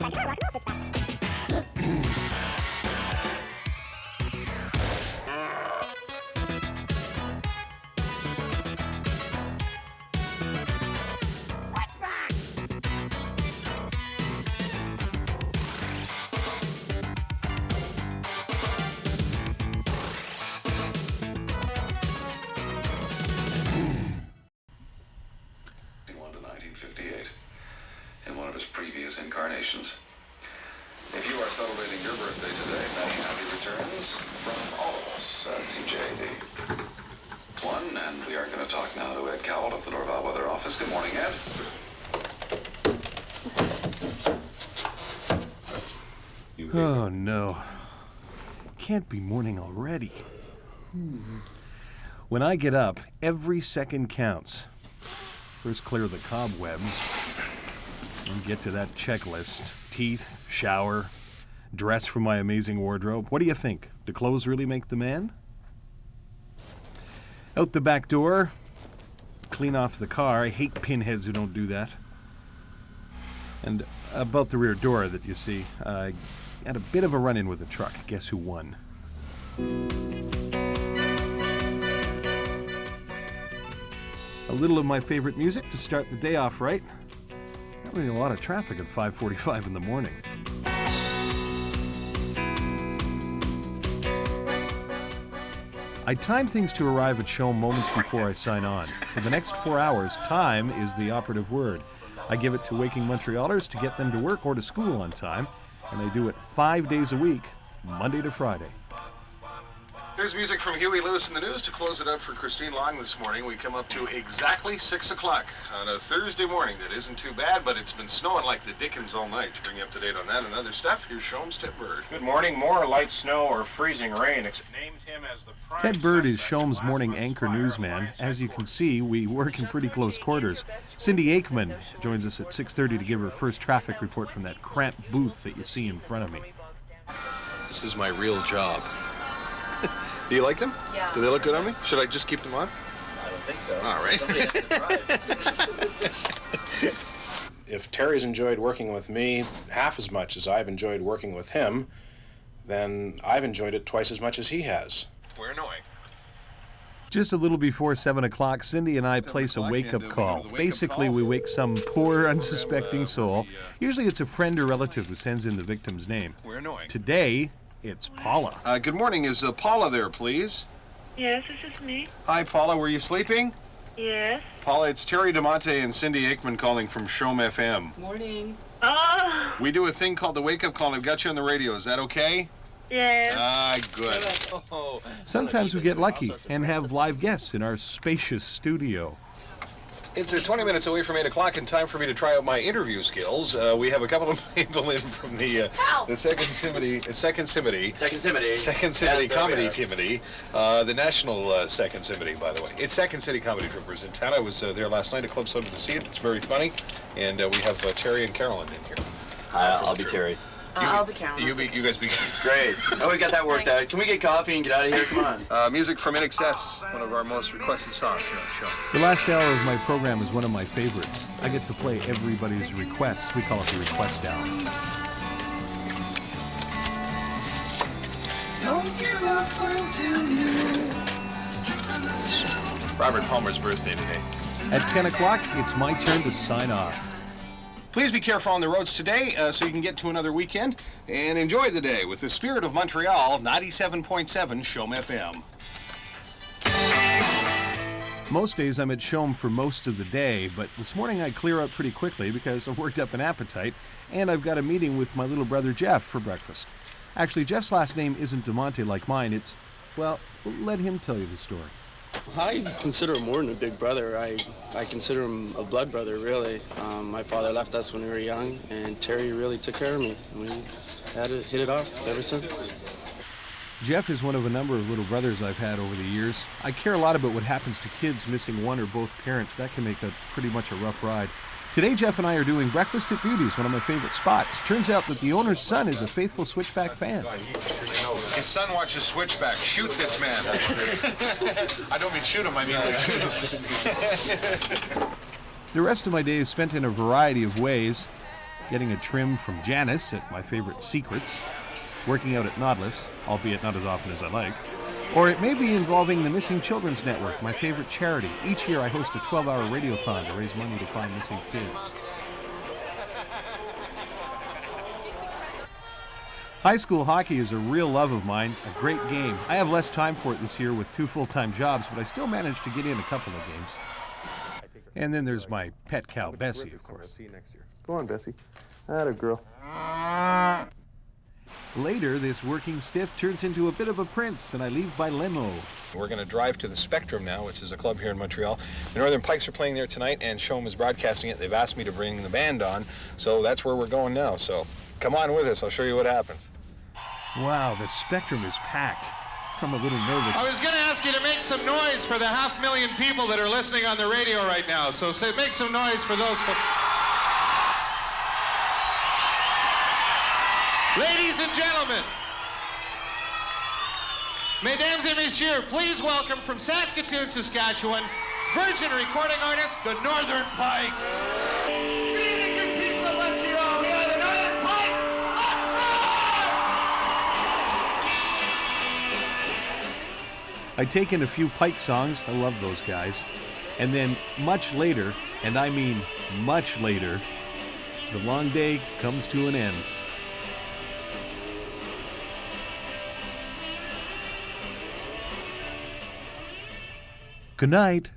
In one of his previous incarnations. If you are celebrating your birthday today, many happy returns from all of us at CJAD. And we are going to talk now to Ed Cowell of the Dorval Weather Office. Good morning, Ed. Oh, no. Can't be morning already. When I get up, every second counts. First clear the cobwebs and get to that checklist. Teeth, shower, dress from my amazing wardrobe. What do you think? Do clothes really make the man? Out the back door, clean off the car. I hate pinheads who don't do that. And about the rear door that you see, I had a bit of a run-in with a truck. Guess who won? A little of my favorite music to start the day off right. Not really a lot of traffic at 5:45 in the morning. I time things to arrive at show moments before I sign on. For the next 4 hours, time is the operative word. I give it to waking Montrealers to get them to work or to school on time, and I do it 5 days a week, Monday to Friday. Here's music from Huey Lewis in the news to close it out for Christine Long this morning. We come up to exactly 6 o'clock on a Thursday morning. That isn't too bad, but it's been snowing like the dickens all night. To bring you up to date on that and other stuff, here's Shom's Ted Bird. Good morning. More light snow or freezing rain. Named him as the prime Ted Bird is suspect in Shom's last morning month's anchor fire newsman. Alliance As you can headquarters. see, we work in pretty close quarters. Cindy Aikman joins us at 6:30 to give her first traffic report from that cramped booth that you see in front of me. This is my real job. Do you like them? Yeah. Do they look good on me? Should I just keep them on? I don't think so. All right. Somebody has to drive. If Terry's enjoyed working with me half as much as I've enjoyed working with him, then I've enjoyed it twice as much as he has. We're annoying. Just a little before 7 o'clock, Cindy and I place a wake-up call. Basically, we wake some poor, unsuspecting soul. Usually it's a friend or relative who sends in the victim's name. We're annoying. Today, it's Paula. Good morning. Is Paula there, please? Yes, this is me. Hi, Paula. Were you sleeping? Yes. Paula, it's Terry DiMonte and Cindy Aikman calling from Shom FM. Morning. Oh, We do a thing called the wake-up call, and I've got you on the radio. Is that okay? yes. Ah, good. Sometimes we get lucky and have live guests in our spacious studio. It's 20 minutes away from 8 o'clock and time for me to try out my interview skills. We have a couple of people in from the Second Simity Comedy Timity, the National Second Simity, by the way. It's Second City Comedy Troopers in town. I was there last night. A club started to see it. It's very funny. And we have Terry and Carolyn in here. I'll be Terry. I'll be Carolyn. You guys be Great. Oh, we got that worked out. Can we get coffee and get out of here? Come on. music from In Excess, one of our most requested songs here on the show. The last hour of my program is one of my favorites. I get to play everybody's requests. We call it the request hour. Robert Palmer's birthday today. At 10 o'clock, it's my turn to sign off. Please be careful on the roads today so you can get to another weekend and enjoy the day with the spirit of Montreal, 97.7 Shom FM. Most days I'm at Shom for most of the day, but this morning I clear out pretty quickly because I've worked up an appetite and I've got a meeting with my little brother Jeff for breakfast. Actually, Jeff's last name isn't DiMonte like mine. It's, well, let him tell you the story. I consider him more than a big brother. I consider him a blood brother, really. My father left us when we were young, and Terry really took care of me. We had to hit it off ever since. Jeff is one of a number of little brothers I've had over the years. I care a lot about what happens to kids missing one or both parents. That can make a pretty much a rough ride. Today, Jeff and I are doing Breakfast at Beauty's, one of my favorite spots. Turns out that the owner's son is a faithful Switchback fan. His son watches Switchback. Shoot this man. I don't mean shoot him, I mean like shoot him. The rest of my day is spent in a variety of ways. getting a trim from Janice at my favorite Secrets, working out at Nautilus, albeit not as often as I like. Or it may be involving the Missing Children's Network, my favorite charity. Each year I host a 12-hour radiothon to raise money to find missing kids. High school hockey is a real love of mine, a great game. I have less time for it this year with 2 full-time jobs, but I still managed to get in a couple of games. And then there's my pet cow, Bessie, of course. See you next year. Go on, Bessie. Atta girl. Later, this working stiff turns into a bit of a prince, and I leave by limo. We're going to drive to the Spectrum now, which is a club here in Montreal. The Northern Pikes are playing there tonight, and Show'em is broadcasting it. They've asked me to bring the band on, so that's where we're going now. So come on with us. I'll show you what happens. Wow, the Spectrum is packed. I'm a little nervous. I was going to ask you to make some noise for the 500,000 people that are listening on the radio right now. So make some noise for those folks. Ladies and gentlemen, mesdames et messieurs, please welcome from Saskatoon, Saskatchewan, Virgin recording artist, the Northern Pikes. Good evening, good people of Montreal. We are the Northern Pikes. Let's rock! I'd taken a few Pike songs, I love those guys, and then much later, and I mean much later, the long day comes to an end. Good night.